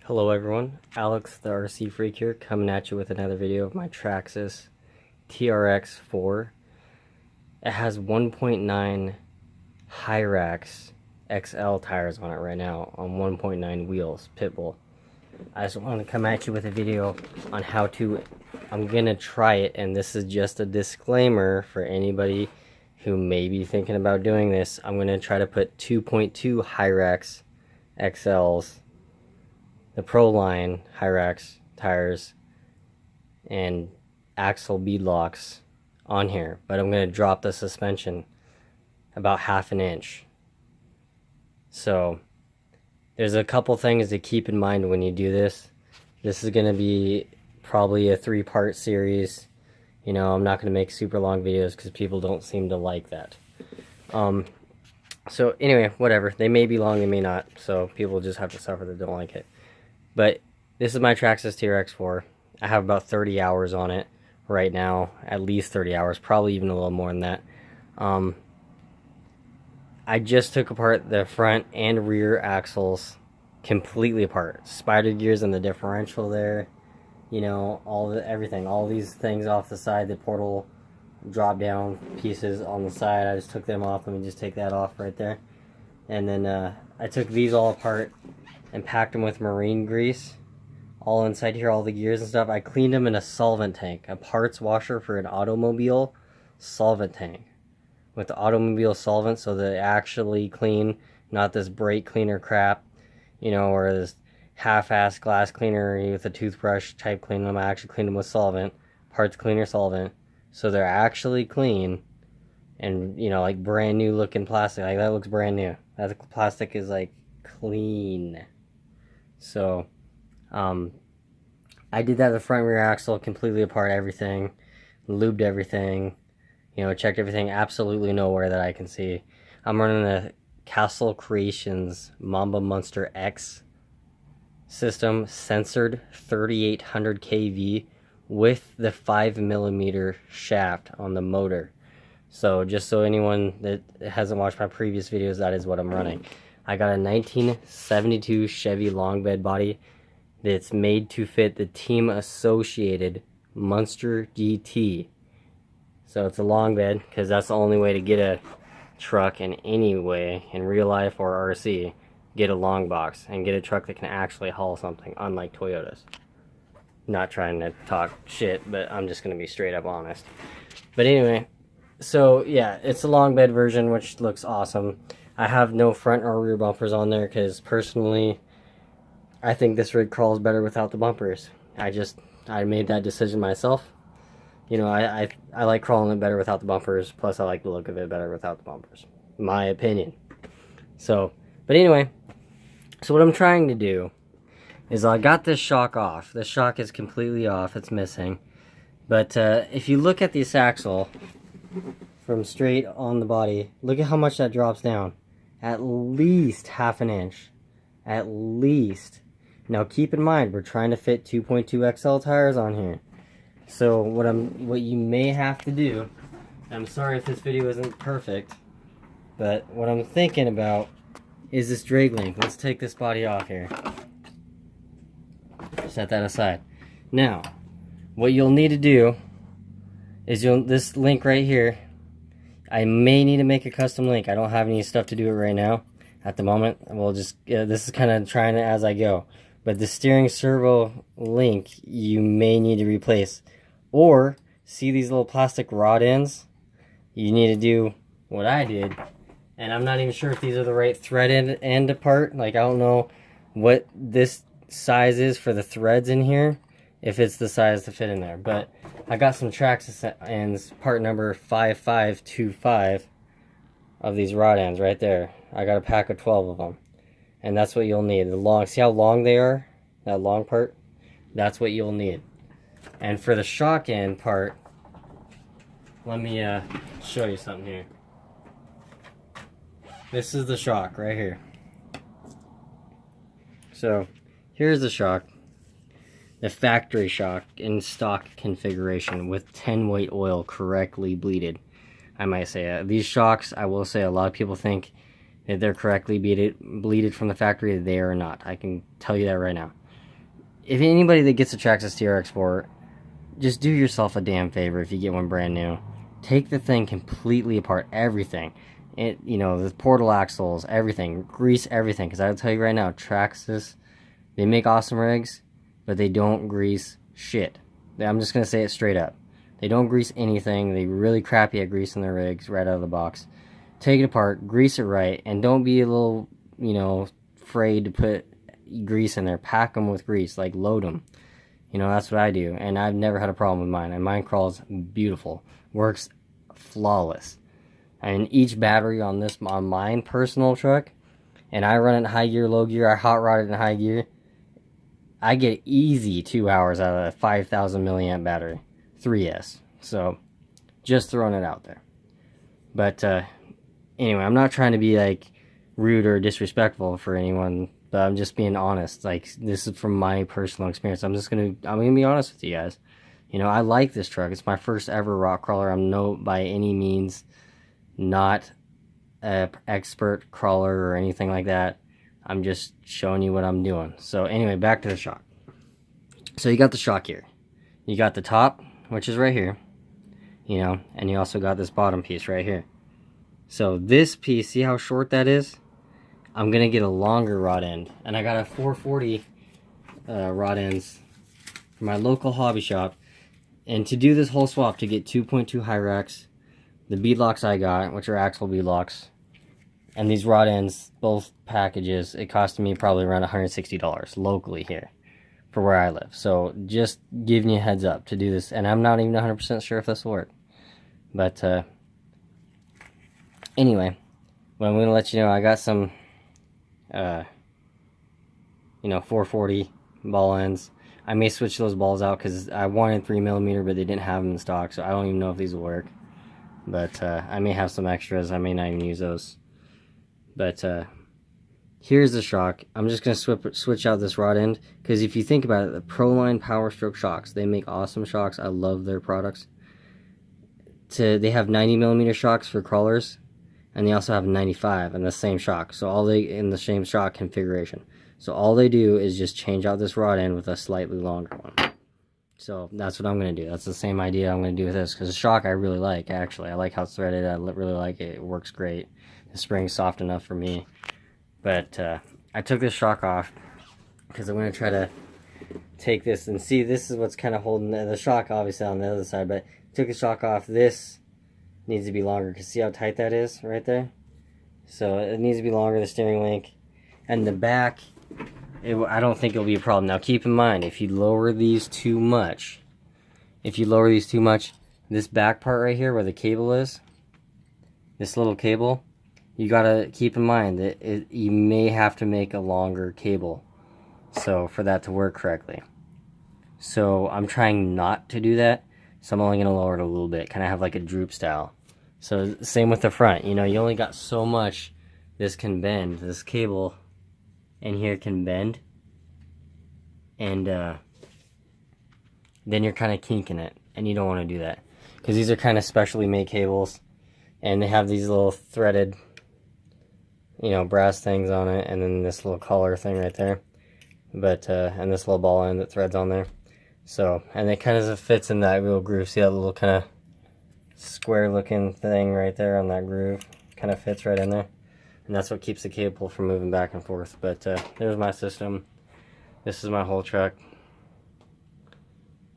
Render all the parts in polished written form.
Hello everyone, Alex the RC Freak here, coming at you with another video of my Traxxas trx4. It has 1.9 Hyrax XL tires on it right now, on 1.9 wheels, Pitbull. I just want to come at you with a video on how to, I'm going to try it, and this is just a disclaimer for anybody who may be thinking about doing this. I'm going to try to put 2.2 Hyrax XLs, the Pro line Hyrax tires and axle bead locks on here, but I'm going to drop the suspension about half an inch. So there's a couple things to keep in mind when you do this. This is going to be probably a 3-part series. You know, I'm not going to make super long videos because people don't seem to like that. So anyway, whatever. They may be long, they may not. So people just have to suffer that don't like it. But this is my Traxxas trx4. I have about 30 hours on it right now. At least 30 hours. Probably even a little more than that. I just took apart the front and rear axles completely apart. Spider gears in the differential there. You know, everything. All these things off the side. The portal drop down pieces on the side. I just took them off. Let me just take that off right there. And then I took these all apart and packed them with marine grease all inside here, all the gears and stuff. I cleaned them in a solvent tank, a parts washer for an automobile solvent tank with the automobile solvent, so they're actually clean, not this brake cleaner crap, you know, or this half-ass glass cleaner with a toothbrush type cleaning them. I actually cleaned them with solvent, parts cleaner solvent, so they're actually clean and, you know, like brand new looking plastic. Like that looks brand new. That plastic is like clean. So I did that the front rear axle completely apart, everything, lubed everything, you know, checked everything, absolutely nowhere that I can see. I'm running the Castle Creations Mamba Monster X system, censored 3800 kV with the 5mm shaft on the motor. So just so anyone that hasn't watched my previous videos, that is what I'm running. I got a 1972 Chevy long bed body that's made to fit the Team Associated Munster GT. So it's a long bed because that's the only way to get a truck in any way, in real life or RC, get a long box and get a truck that can actually haul something, unlike Toyotas. Not trying to talk shit, but I'm just going to be straight up honest. But anyway, so yeah, it's a long bed version, which looks awesome. I have no front or rear bumpers on there because personally, I think this rig crawls better without the bumpers. I made that decision myself. You know, I like crawling it better without the bumpers. Plus, I like the look of it better without the bumpers. My opinion. So, but anyway, so what I'm trying to do is I got this shock off. The shock is completely off. It's missing. But if you look at this axle from straight on the body, look at how much that drops down. At least half an inch. At least. Now keep in mind, we're trying to fit 2.2 XL tires on here. So what you may have to do, I'm sorry if this video isn't perfect, but what I'm thinking about is this drag link. Let's take this body off here. Set that aside. Now, what you'll need to do is this link right here, I may need to make a custom link. I don't have any stuff to do it right now at the moment. We'll just, this is kind of trying it as I go. But the steering servo link, you may need to replace. Or, see these little plastic rod ends? You need to do what I did. And I'm not even sure if these are the right thread end apart. Like, I don't know what this size is for the threads in here, if it's the size to fit in there. But I got some traxxas ends, part number 5525 of these rod ends right there. I got a pack of 12 of them. And that's what you'll need. The long, see how long they are? That long part? That's what you'll need. And for the shock end part, let me show you something here. This is the shock right here. So, here's the shock. The factory shock in stock configuration with 10 weight oil correctly bleeded. I might say these shocks, I will say, a lot of people think that they're correctly bleeded from the factory. They are not. I can tell you that right now. if anybody that gets a traxxas TRX4, just do yourself a damn favor if you get one brand new. Take the thing completely apart, everything. You know, the portal axles, everything, grease everything. Because I'll tell you right now, traxxas, they make awesome rigs, but they don't grease shit. I'm just gonna say it straight up. They don't grease anything. They really crappy at greasing their rigs right out of the box. Take it apart, grease it right, and don't be a little, you know, afraid to put grease in there. Pack them with grease, like load them. You know, that's what I do, and I've never had a problem with mine. And mine crawls beautiful, works flawless. And each battery on mine personal truck, and I run it in high gear, low gear. I hot rod it in high gear. I get easy 2 hours out of a 5,000 milliamp battery, 3S. So, just throwing it out there. But anyway, I'm not trying to be like rude or disrespectful for anyone, but I'm just being honest. Like, this is from my personal experience. I'm gonna be honest with you guys. You know, I like this truck. It's my first ever rock crawler. I'm by any means not an expert crawler or anything like that. I'm just showing you what I'm doing. So anyway, back to the shock. So you got the shock here. You got the top, which is right here, you know, and you also got this bottom piece right here. So this piece, see how short that is? I'm gonna get a longer rod end, and I got a 440 rod ends from my local hobby shop. And to do this whole swap, to get 2.2 high racks, the bead locks I got, which are axle bead locks, and these rod ends, both packages, it cost me probably around $160 locally here for where I live. So just giving you a heads up to do this, and I'm not even 100% sure if this will work. But anyway, well, I'm going to let you know I got some, you know, 440 ball ends. I may switch those balls out because I wanted 3mm, but they didn't have them in stock, so I don't even know if these will work. But I may have some extras. I may not even use those. But here's the shock. I'm just going to switch out this rod end, because if you think about it, the Proline Power Stroke shocks, they make awesome shocks. I love their products. They have 90mm shocks for crawlers, and they also have 95 in the same shock. So all they in the same shock configuration. So all they do is just change out this rod end with a slightly longer one. So that's what I'm going to do. That's the same idea I'm going to do with this, because the shock I really like, actually. I like how it's threaded. I really like it. It works great. The spring's soft enough for me. But I took this shock off because I'm going to try to take this and see. This is what's kind of holding the shock, obviously, on the other side. But took the shock off. This needs to be longer, because see how tight that is right there? So it needs to be longer, the steering link. And the back, I don't think it'll be a problem. Now keep in mind, if you lower these too much, this back part right here where the cable is, this little cable, you gotta keep in mind that you may have to make a longer cable, so for that to work correctly. So I'm trying not to do that, so I'm only gonna lower it a little bit, kind of have like a droop style. So same with the front, you know, you only got so much this can bend. This cable in here can bend, and then you're kind of kinking it, and you don't want to do that, because these are kind of specially made cables, and they have these little threaded, you know, brass things on it, and then this little collar thing right there, but and this little ball end that threads on there. So, and it kind of fits in that little groove. See that little kind of square looking thing right there on that groove? Kind of fits right in there. And that's what keeps the cable from moving back and forth. But there's my system. This is my whole truck.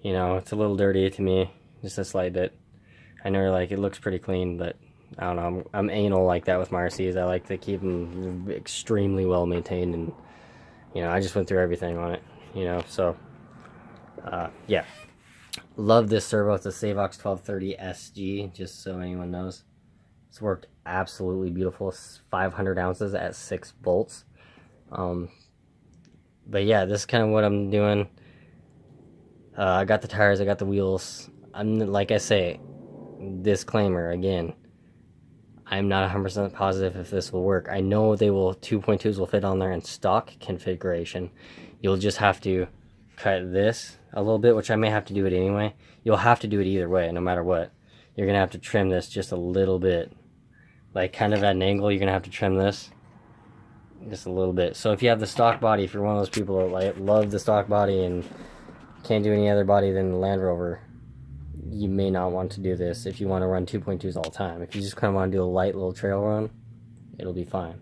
You know, it's a little dirty to me, just a slight bit. I know, like, it looks pretty clean, but I don't know. I'm anal like that with my RCs. I like to keep them extremely well maintained, and you know, I just went through everything on it. You know, so yeah, love this servo. It's a Savox 1230 SG, just so anyone knows. It's worked absolutely beautiful. It's 500 ounces at 6 bolts. But yeah, this is kind of what I'm doing. I got the tires, I got the wheels. Like I say, disclaimer again, I'm not 100% positive if this will work. I know 2.2s will fit on there in stock configuration. You'll just have to cut this a little bit, which I may have to do it anyway. You'll have to do it either way, no matter what. You're gonna have to trim this just a little bit, like kind of at an angle. You're gonna have to trim this just a little bit. So if you have the stock body, if you're one of those people that like love the stock body and can't do any other body than the Land Rover, you may not want to do this if you want to run 2.2s all the time. If you just kind of want to do a light little trail run, it'll be fine.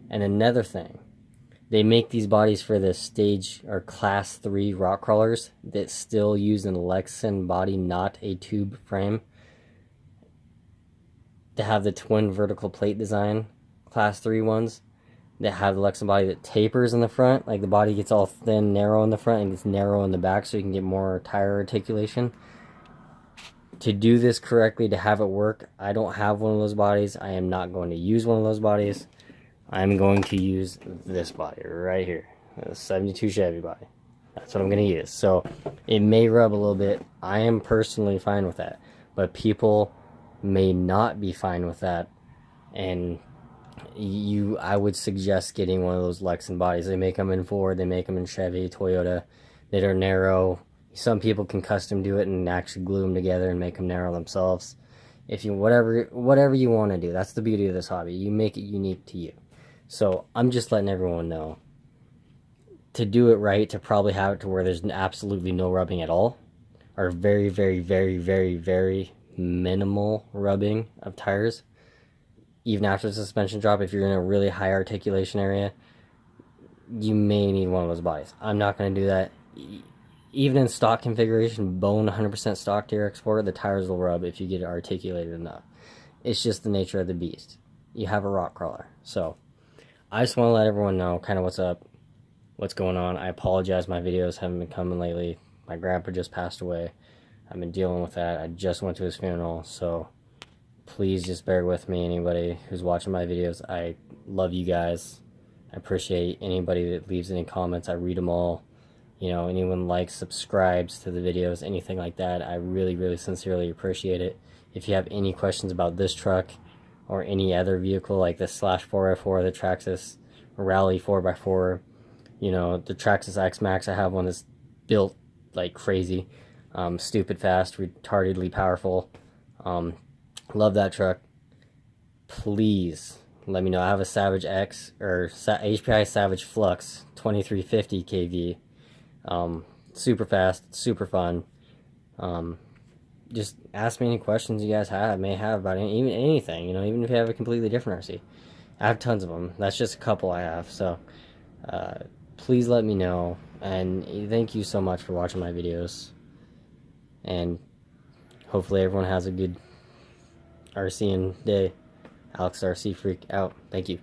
And another thing, they make these bodies for the stage or class 3 rock crawlers that still use an Lexan body, not a tube frame, to have the twin vertical plate design, class 3 ones that have the Lexan body that tapers in the front, like the body gets all thin, narrow in the front and gets narrow in the back so you can get more tire articulation. To do this correctly, to have it work, I don't have one of those bodies. I am not going to use one of those bodies. I'm going to use this body right here, the 72 Chevy body. That's what I'm going to use. So it may rub a little bit. I am personally fine with that, but people may not be fine with that, and I would suggest getting one of those Lexan bodies. They make them in Ford, they make them in Chevy, Toyota, that are narrow. Some people can custom do it and actually glue them together and make them narrow themselves. If you whatever you want to do, that's the beauty of this hobby. You make it unique to you. So I'm just letting everyone know, to do it right, to probably have it to where there's absolutely no rubbing at all, or very, very, very, very, very minimal rubbing of tires, even after the suspension drop. If you're in a really high articulation area, you may need one of those bodies. I'm not going to do that. Even in stock configuration, bone 100% stock TRX4, the tires will rub if you get it articulated enough. It's just the nature of the beast. You have a rock crawler. So I just want to let everyone know kind of what's up, what's going on. I apologize, my videos haven't been coming lately. My grandpa just passed away. I've been dealing with that. I just went to his funeral, so please just bear with me, anybody who's watching my videos. I love you guys. I appreciate anybody that leaves any comments. I read them all. You know, anyone likes, subscribes to the videos, anything like that, I really, really sincerely appreciate it. If you have any questions about this truck or any other vehicle like this /4x4, the Traxxas Rally 4x4, you know, the Traxxas X Max, I have one that's built like crazy, stupid fast, retardedly powerful. Love that truck. Please let me know. I have a Savage X or HPI Savage Flux 2350 kV. Super fast, super fun. Just ask me any questions you guys may have about even anything, you know, even if you have a completely different RC. I have tons of them. That's just a couple I have. So please let me know, and thank you so much for watching my videos, and hopefully everyone has a good RCing day. Alex RC Freak out. Thank you.